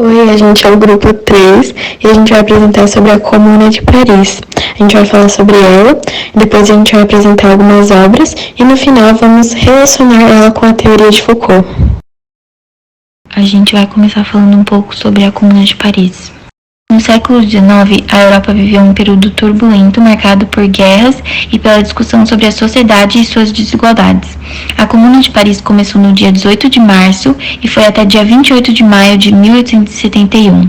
Oi, a gente é o grupo 3 e a gente vai apresentar sobre a Comuna de Paris. A gente vai falar sobre ela, depois a gente vai apresentar algumas obras e no final vamos relacionar ela com a teoria de Foucault. A gente vai começar falando um pouco sobre a Comuna de Paris. No século XIX, a Europa viveu um período turbulento marcado por guerras e pela discussão sobre a sociedade e suas desigualdades. A Comuna de Paris começou no dia 18 de março e foi até dia 28 de maio de 1871.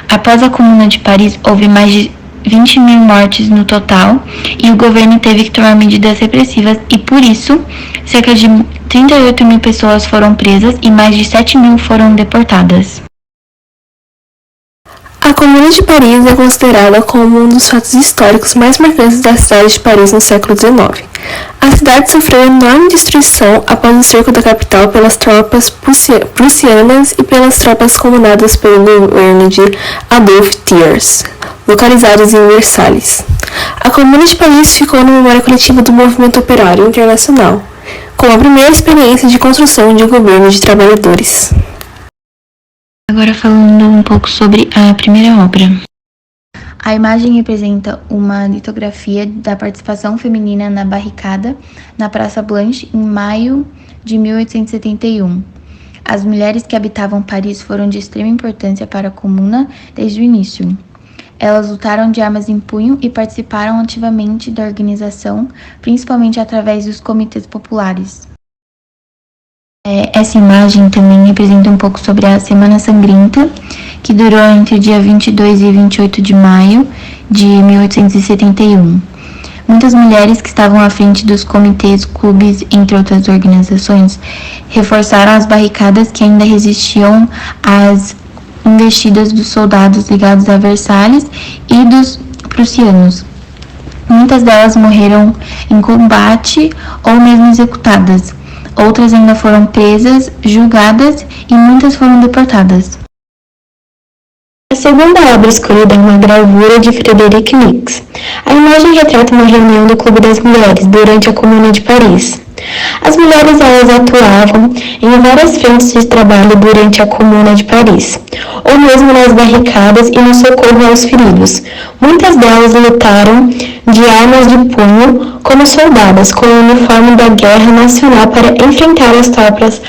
Após a Comuna de Paris, houve mais de 20 mil mortes no total e o governo teve que tomar medidas repressivas e, por isso, cerca de 38 mil pessoas foram presas e mais de 7 mil foram deportadas. A Comuna de Paris é considerada como um dos fatos históricos mais marcantes da cidade de Paris no século XIX. A cidade sofreu enorme destruição após o cerco da capital pelas tropas prussianas e pelas tropas comandadas pelo governo de Adolf Thiers, localizados em Versalhes. A Comuna de Paris ficou na memória coletiva do movimento operário internacional, como a primeira experiência de construção de um governo de trabalhadores. Agora falando um pouco sobre a primeira obra. A imagem representa uma litografia da participação feminina na barricada na Praça Blanche em maio de 1871. As mulheres que habitavam Paris foram de extrema importância para a Comuna desde o início. Elas lutaram de armas em punho e participaram ativamente da organização, principalmente através dos comitês populares. Essa imagem também representa um pouco sobre a Semana Sangrenta, que durou entre o dia 22 e 28 de maio de 1871. Muitas mulheres que estavam à frente dos comitês, clubes, entre outras organizações, reforçaram as barricadas que ainda resistiam às investidas dos soldados ligados a Versalhes e dos prussianos. Muitas delas morreram em combate ou mesmo executadas. Outras ainda foram presas, julgadas e muitas foram deportadas. A segunda obra escolhida é uma gravura de Frederic Mix. A imagem retrata uma reunião do Clube das Mulheres durante a Comuna de Paris. As mulheres elas atuavam em várias frentes de trabalho durante a Comuna de Paris, ou mesmo nas barricadas e no socorro aos feridos. Muitas delas lutaram de armas de punho como soldadas com o uniforme da Guerra Nacional para enfrentar as tropas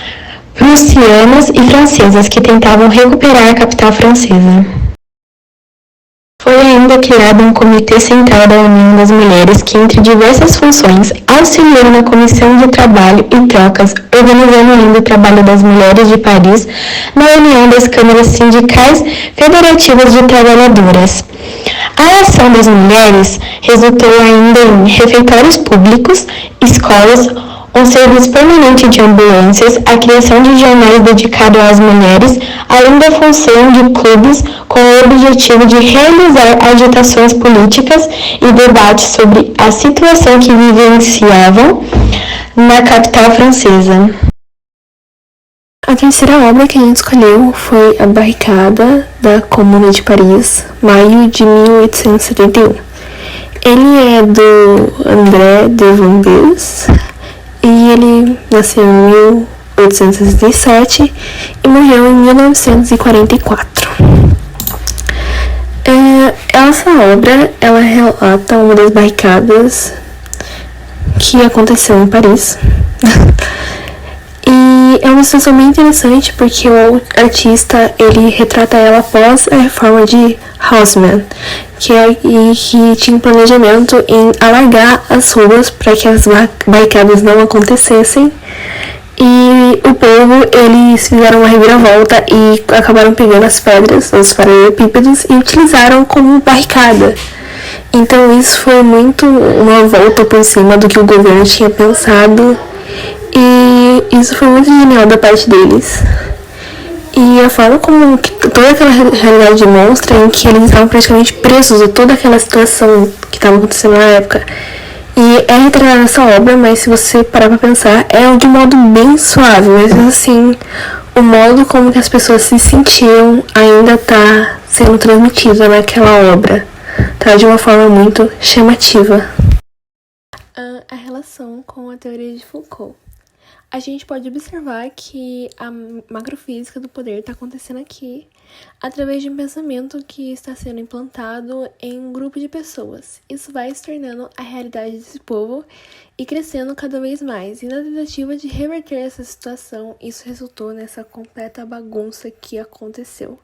prussianas e francesas que tentavam recuperar a capital francesa. Foi ainda criado um Comitê Central da União das Mulheres que, entre diversas funções, auxiliou na Comissão de Trabalho e Trocas, organizando ainda o trabalho das mulheres de Paris na União das Câmaras Sindicais Federativas de Trabalhadoras. A ação das mulheres resultou ainda em refeitórios públicos, escolas, um serviço permanente de ambulâncias, a criação de jornais dedicados às mulheres, além da função de clubes com o objetivo de realizar agitações políticas e debates sobre a situação que vivenciavam na capital francesa. A terceira obra que a gente escolheu foi A Barricada da Comuna de Paris, maio de 1871. Ele é do André de Vendôme e ele nasceu em 1867 e morreu em 1944. Essa obra ela relata uma das barricadas que aconteceu em Paris. E é uma situação bem interessante porque o artista ele retrata ela após a reforma de Haussmann, que tinha um planejamento em alargar as ruas para que as barricadas não acontecessem. E o povo, eles fizeram uma reviravolta e acabaram pegando as pedras, os paralelepípedos, e utilizaram como barricada. Então isso foi muito uma volta por cima do que o governo tinha pensado. E isso foi muito genial da parte deles. E a forma como toda aquela realidade demonstra em que eles estavam praticamente presos a toda aquela situação que estava acontecendo na época. E é retratada nessa obra, mas se você parar pra pensar, é de um modo bem suave, mas assim, o modo como que as pessoas se sentiam ainda tá sendo transmitido naquela obra, tá? De uma forma muito chamativa. A relação com a teoria de Foucault. A gente pode observar que a macrofísica do poder está acontecendo aqui através de um pensamento que está sendo implantado em um grupo de pessoas. Isso vai se tornando a realidade desse povo e crescendo cada vez mais. E na tentativa de reverter essa situação, isso resultou nessa completa bagunça que aconteceu.